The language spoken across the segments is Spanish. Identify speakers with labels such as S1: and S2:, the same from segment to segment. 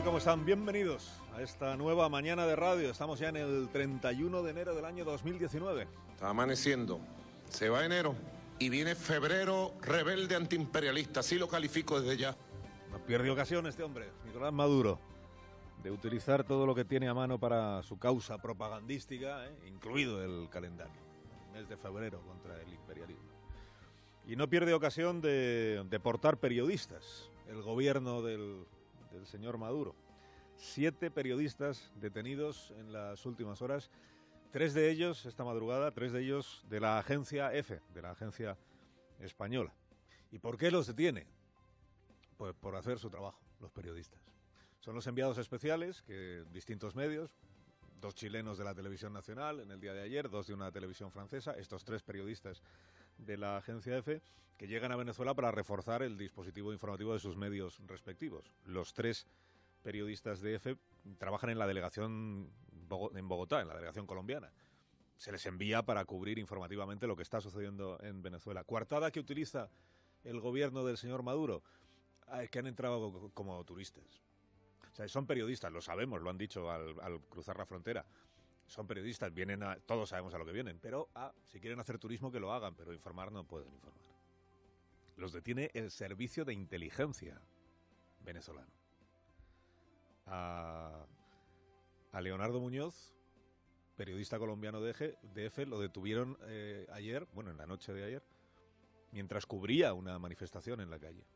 S1: tal? ¿Cómo están? Bienvenidos a esta nueva mañana de radio. Estamos ya en el 31 de enero del año 2019.
S2: Está amaneciendo. Se va enero y viene febrero rebelde antiimperialista. Así lo califico desde ya.
S1: No pierde ocasión este hombre, Nicolás Maduro, de utilizar todo lo que tiene a mano para su causa propagandística, incluido el calendario, el mes de febrero contra el imperialismo. Y no pierde ocasión de deportar periodistas, el gobierno del señor Maduro. 7 periodistas detenidos en las últimas horas, 3 de ellos esta madrugada, 3 de ellos de la agencia EFE, de la agencia española. ¿Y por qué los detiene? Pues por hacer su trabajo, los periodistas. Son los enviados especiales que distintos medios, 2 chilenos de la televisión nacional en el día de ayer, 2 de una televisión francesa, estos 3 periodistas de la agencia EFE, que llegan a Venezuela para reforzar el dispositivo informativo de sus medios respectivos. Los 3 periodistas de EFE trabajan en la delegación en Bogotá, en la delegación colombiana. Se les envía para cubrir informativamente lo que está sucediendo en Venezuela. Coartada que utiliza el gobierno del señor Maduro, que han entrado como turistas. O sea, son periodistas, lo sabemos, lo han dicho al cruzar la frontera. Son periodistas, todos sabemos a lo que vienen, pero si quieren hacer turismo que lo hagan, pero informar no pueden informar. Los detiene el servicio de inteligencia venezolano. A Leonardo Muñoz, periodista colombiano de EFE, lo detuvieron ayer, en la noche de ayer, mientras cubría una manifestación en la calle.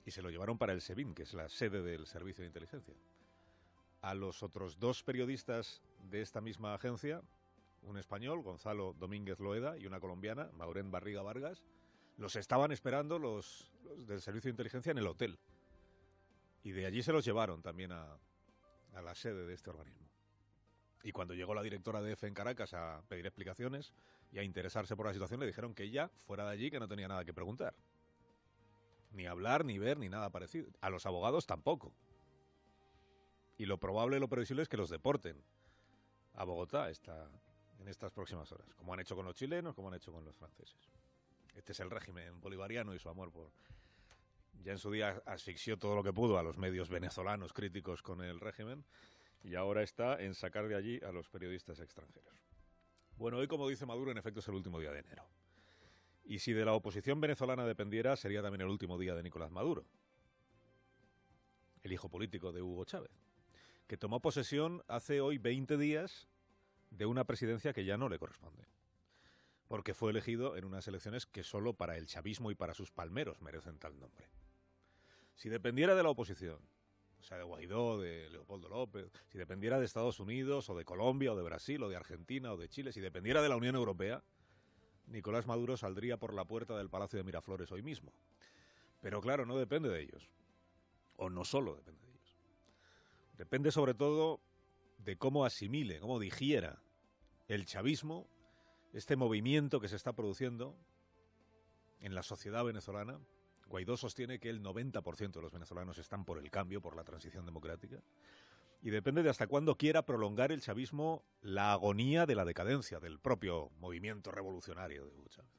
S1: Y se lo llevaron para el SEBIN, que es la sede del servicio de inteligencia. A los otros 2 periodistas de esta misma agencia, un español, Gonzalo Domínguez Loeda, y una colombiana, Maureen Barriga Vargas, los estaban esperando los del servicio de inteligencia en el hotel. Y de allí se los llevaron también a la sede de este organismo. Y cuando llegó la directora de EFE en Caracas a pedir explicaciones y a interesarse por la situación, le dijeron que ella fuera de allí, que no tenía nada que preguntar. Ni hablar, ni ver, ni nada parecido. A los abogados tampoco. Y lo probable, lo previsible es que los deporten a Bogotá en estas próximas horas, como han hecho con los chilenos, como han hecho con los franceses. Este es el régimen bolivariano y su amor por... Ya en su día asfixió todo lo que pudo a los medios venezolanos críticos con el régimen y ahora está en sacar de allí a los periodistas extranjeros. Bueno, hoy, como dice Maduro, en efecto es el último día de enero. Y si de la oposición venezolana dependiera, sería también el último día de Nicolás Maduro, el hijo político de Hugo Chávez, que tomó posesión hace hoy 20 días de una presidencia que ya no le corresponde, porque fue elegido en unas elecciones que solo para el chavismo y para sus palmeros merecen tal nombre. Si dependiera de la oposición, o sea, de Guaidó, de Leopoldo López, si dependiera de Estados Unidos, o de Colombia, o de Brasil, o de Argentina, o de Chile, si dependiera de la Unión Europea, Nicolás Maduro saldría por la puerta del Palacio de Miraflores hoy mismo. Pero claro, no depende de ellos. O no solo depende de ellos. Depende sobre todo de cómo asimile, cómo digiera el chavismo, este movimiento que se está produciendo en la sociedad venezolana. Guaidó sostiene que el 90% de los venezolanos están por el cambio, por la transición democrática. Y depende de hasta cuándo quiera prolongar el chavismo la agonía de la decadencia del propio movimiento revolucionario de Hugo Chávez.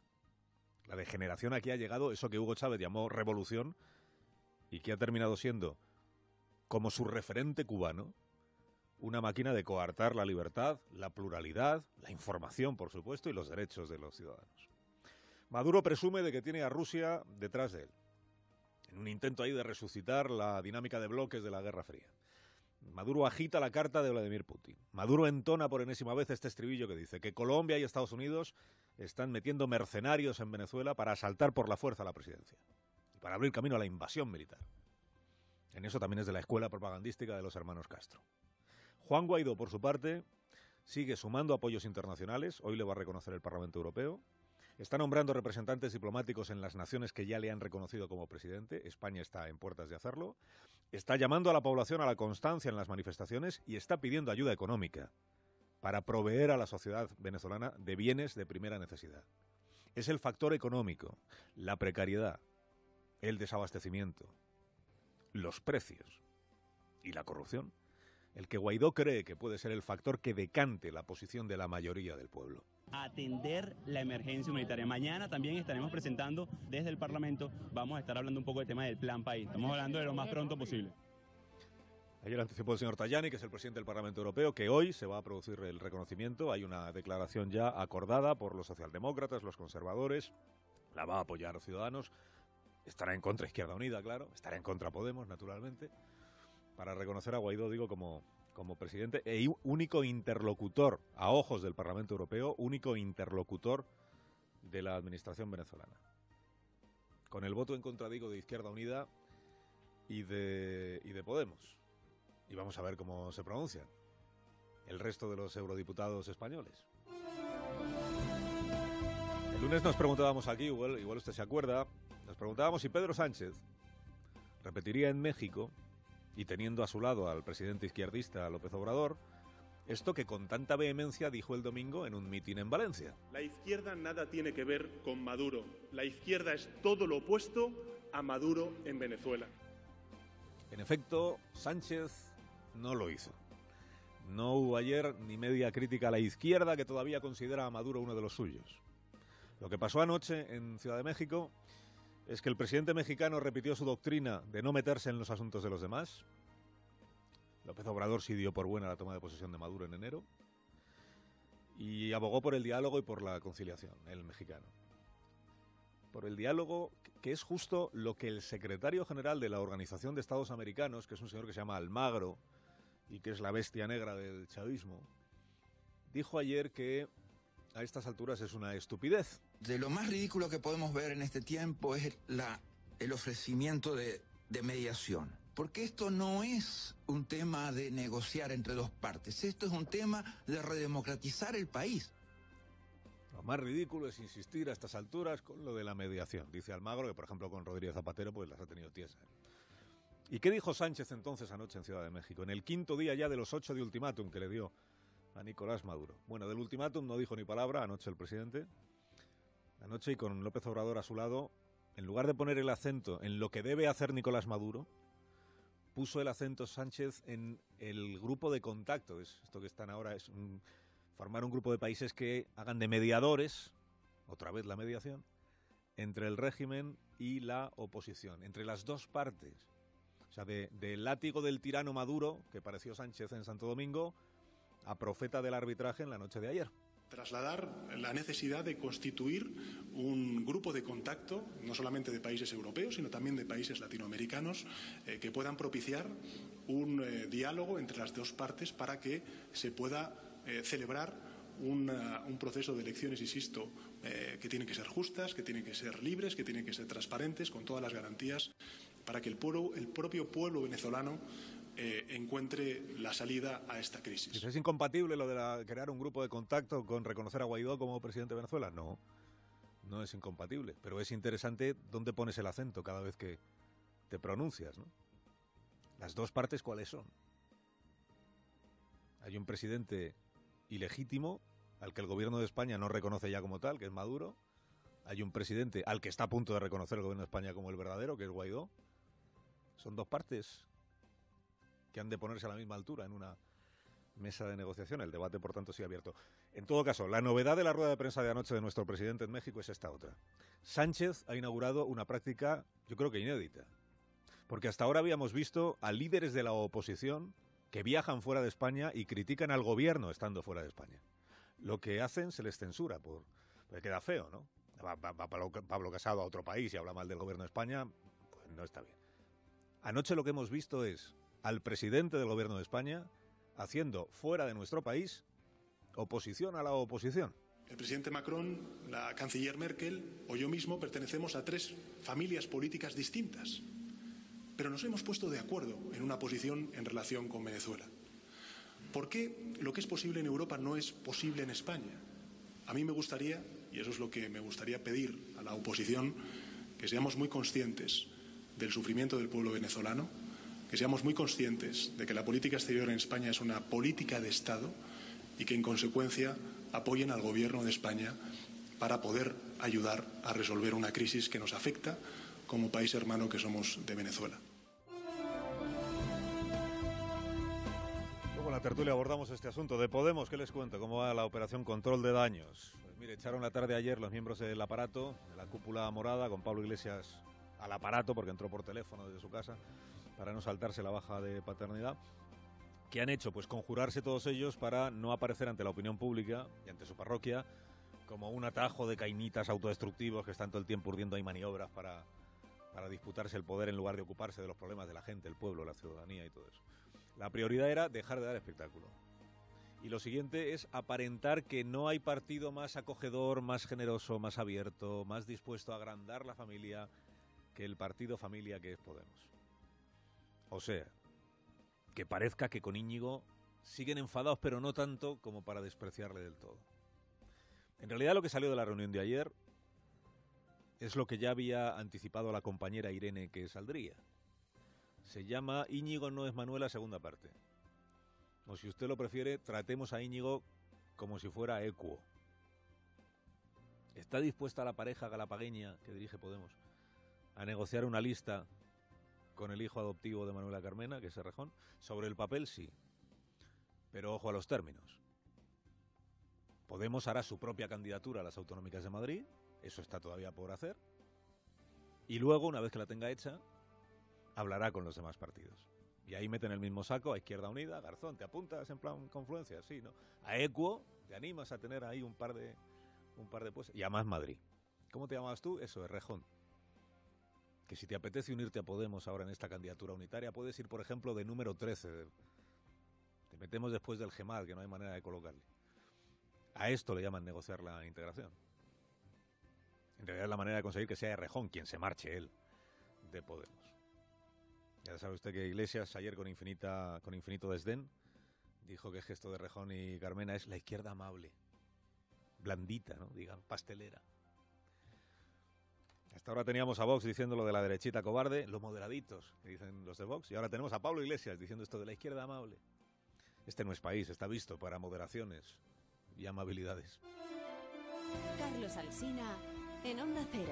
S1: La degeneración aquí ha llegado, eso que Hugo Chávez llamó revolución y que ha terminado siendo, como su referente cubano, una máquina de coartar la libertad, la pluralidad, la información, por supuesto, y los derechos de los ciudadanos. Maduro presume de que tiene a Rusia detrás de él, en un intento ahí de resucitar la dinámica de bloques de la Guerra Fría. Maduro agita la carta de Vladimir Putin. Maduro entona por enésima vez este estribillo que dice que Colombia y Estados Unidos están metiendo mercenarios en Venezuela para asaltar por la fuerza la presidencia y para abrir camino a la invasión militar. En eso también es de la escuela propagandística de los hermanos Castro. Juan Guaidó, por su parte, sigue sumando apoyos internacionales. Hoy le va a reconocer el Parlamento Europeo. Está nombrando representantes diplomáticos en las naciones que ya le han reconocido como presidente. España está en puertas de hacerlo. Está llamando a la población a la constancia en las manifestaciones y está pidiendo ayuda económica para proveer a la sociedad venezolana de bienes de primera necesidad. Es el factor económico, la precariedad, el desabastecimiento, los precios y la corrupción el que Guaidó cree que puede ser el factor que decante la posición de la mayoría del pueblo.
S3: Atender la emergencia humanitaria. Mañana también estaremos presentando desde el Parlamento, vamos a estar hablando un poco del tema del Plan País. Estamos hablando de lo más pronto posible.
S1: Ayer anticipó el señor Tajani, que es el presidente del Parlamento Europeo, que hoy se va a producir el reconocimiento. Hay una declaración ya acordada por los socialdemócratas, los conservadores. La va a apoyar Ciudadanos. Estará en contra Izquierda Unida, claro. Estará en contra Podemos, naturalmente. Para reconocer a Guaidó, digo, como presidente e único interlocutor, a ojos del Parlamento Europeo, único interlocutor de la administración venezolana. Con el voto en contra, digo, de Izquierda Unida y de Podemos. Y vamos a ver cómo se pronuncian el resto de los eurodiputados españoles. El lunes nos preguntábamos aquí, igual usted se acuerda, nos preguntábamos si Pedro Sánchez repetiría en México, y teniendo a su lado al presidente izquierdista López Obrador, esto que con tanta vehemencia dijo el domingo en un mitin en Valencia.
S4: La izquierda nada tiene que ver con Maduro. La izquierda es todo lo opuesto a Maduro en Venezuela.
S1: En efecto, Sánchez no lo hizo. No hubo ayer ni media crítica a la izquierda, que todavía considera a Maduro uno de los suyos. Lo que pasó anoche en Ciudad de México es que el presidente mexicano repitió su doctrina de no meterse en los asuntos de los demás. López Obrador sí dio por buena la toma de posesión de Maduro en enero y abogó por el diálogo y por la conciliación, el mexicano. Por el diálogo, que es justo lo que el secretario general de la Organización de Estados Americanos, que es un señor que se llama Almagro y que es la bestia negra del chavismo, dijo ayer que a estas alturas es una estupidez.
S5: De lo más ridículo que podemos ver en este tiempo es el ofrecimiento de mediación. Porque esto no es un tema de negociar entre dos partes, esto es un tema de redemocratizar el país.
S1: Lo más ridículo es insistir a estas alturas con lo de la mediación, dice Almagro, que por ejemplo con Rodríguez Zapatero pues las ha tenido tiesas. ¿Y qué dijo Sánchez entonces anoche en Ciudad de México, en el quinto día ya de los 8 de ultimátum que le dio a Nicolás Maduro? Bueno, del ultimátum no dijo ni palabra anoche el presidente. Anoche, y con López Obrador a su lado, en lugar de poner el acento en lo que debe hacer Nicolás Maduro, puso el acento Sánchez en el grupo de contacto. Esto que están ahora es formar un grupo de países que hagan de mediadores, otra vez la mediación, entre el régimen y la oposición, entre las dos partes. O sea, del látigo del tirano Maduro, que pareció Sánchez en Santo Domingo, a profeta del arbitraje en la noche de ayer.
S4: Trasladar la necesidad de constituir un grupo de contacto, no solamente de países europeos, sino también de países latinoamericanos, que puedan propiciar un diálogo entre las dos partes para que se pueda celebrar un proceso de elecciones, insisto, que tienen que ser justas, que tienen que ser libres, que tienen que ser transparentes, con todas las garantías, para que el propio pueblo venezolano encuentre la salida a esta crisis.
S1: ¿Es incompatible lo de crear un grupo de contacto con reconocer a Guaidó como presidente de Venezuela? No, no es incompatible, pero es interesante dónde pones el acento cada vez que te pronuncias, ¿no? Las dos partes, ¿cuáles son? Hay un presidente ilegítimo al que el gobierno de España no reconoce ya como tal, que es Maduro. Hay un presidente al que está a punto de reconocer el gobierno de España como el verdadero, que es Guaidó. Son dos partes que han de ponerse a la misma altura en una mesa de negociación. El debate, por tanto, sigue abierto. En todo caso, la novedad de la rueda de prensa de anoche de nuestro presidente en México es esta otra. Sánchez ha inaugurado una práctica, yo creo que inédita, porque hasta ahora habíamos visto a líderes de la oposición que viajan fuera de España y critican al gobierno estando fuera de España. Lo que hacen se les censura, porque queda feo, ¿no? Va Pablo Casado a otro país y habla mal del gobierno de España, pues no está bien. Anoche lo que hemos visto es al presidente del gobierno de España haciendo fuera de nuestro país oposición a la oposición.
S4: El presidente Macron, la canciller Merkel o yo mismo pertenecemos a tres familias políticas distintas, pero nos hemos puesto de acuerdo en una posición en relación con Venezuela. ¿Por qué lo que es posible en Europa no es posible en España? A mí me gustaría, y eso es lo que me gustaría pedir a la oposición, que seamos muy conscientes del sufrimiento del pueblo venezolano, que seamos muy conscientes de que la política exterior en España es una política de Estado y que, en consecuencia, apoyen al Gobierno de España para poder ayudar a resolver una crisis que nos afecta como país hermano que somos de Venezuela.
S1: Luego en la tertulia abordamos este asunto de Podemos. ¿Qué les cuento? ¿Cómo va la operación control de daños? Pues mire, echaron la tarde ayer los miembros del aparato, de la cúpula morada, con Pablo Iglesias al aparato, porque entró por teléfono desde su casa, para no saltarse la baja de paternidad. ¿Qué han hecho? Pues conjurarse todos ellos para no aparecer ante la opinión pública y ante su parroquia como un atajo de cainitas autodestructivos que están todo el tiempo urdiendo ahí maniobras para disputarse el poder en lugar de ocuparse de los problemas de la gente, el pueblo, la ciudadanía y todo eso. La prioridad era dejar de dar espectáculo. Y lo siguiente es aparentar que no hay partido más acogedor, más generoso, más abierto, más dispuesto a agrandar la familia que el partido familia que es Podemos. O sea, que parezca que con Íñigo siguen enfadados, pero no tanto como para despreciarle del todo. En realidad lo que salió de la reunión de ayer es lo que ya había anticipado la compañera Irene que saldría. Se llama Íñigo no es Manuela, segunda parte. O si usted lo prefiere, tratemos a Íñigo como si fuera equo. ¿Está dispuesta la pareja galapagueña que dirige Podemos a negociar una lista con el hijo adoptivo de Manuela Carmena, que es Errejón? Sobre el papel sí, pero ojo a los términos. Podemos hará su propia candidatura a las autonómicas de Madrid, eso está todavía por hacer, y luego, una vez que la tenga hecha, hablará con los demás partidos. Y ahí meten el mismo saco a Izquierda Unida. Garzón, ¿te apuntas en plan confluencia? Sí, ¿no? A Equo, ¿te animas a tener ahí un par de puestos? Y a Más Madrid. ¿Cómo te llamabas tú? Eso, Errejón. Que si te apetece unirte a Podemos ahora en esta candidatura unitaria, puedes ir, por ejemplo, de número 13. Te metemos después del GEMAD, que no hay manera de colocarle. A esto le llaman negociar la integración. En realidad es la manera de conseguir que sea Errejón quien se marche él de Podemos. Ya sabe usted que Iglesias ayer con infinito desdén dijo que el gesto de Errejón y Carmena es la izquierda amable, blandita, ¿no? Digan, pastelera. Hasta ahora teníamos a Vox diciendo lo de la derechita cobarde, los moderaditos, que dicen los de Vox, y ahora tenemos a Pablo Iglesias diciendo esto de la izquierda amable. Este no es país, está visto para moderaciones y amabilidades.
S6: Carlos Alsina en Onda Cero.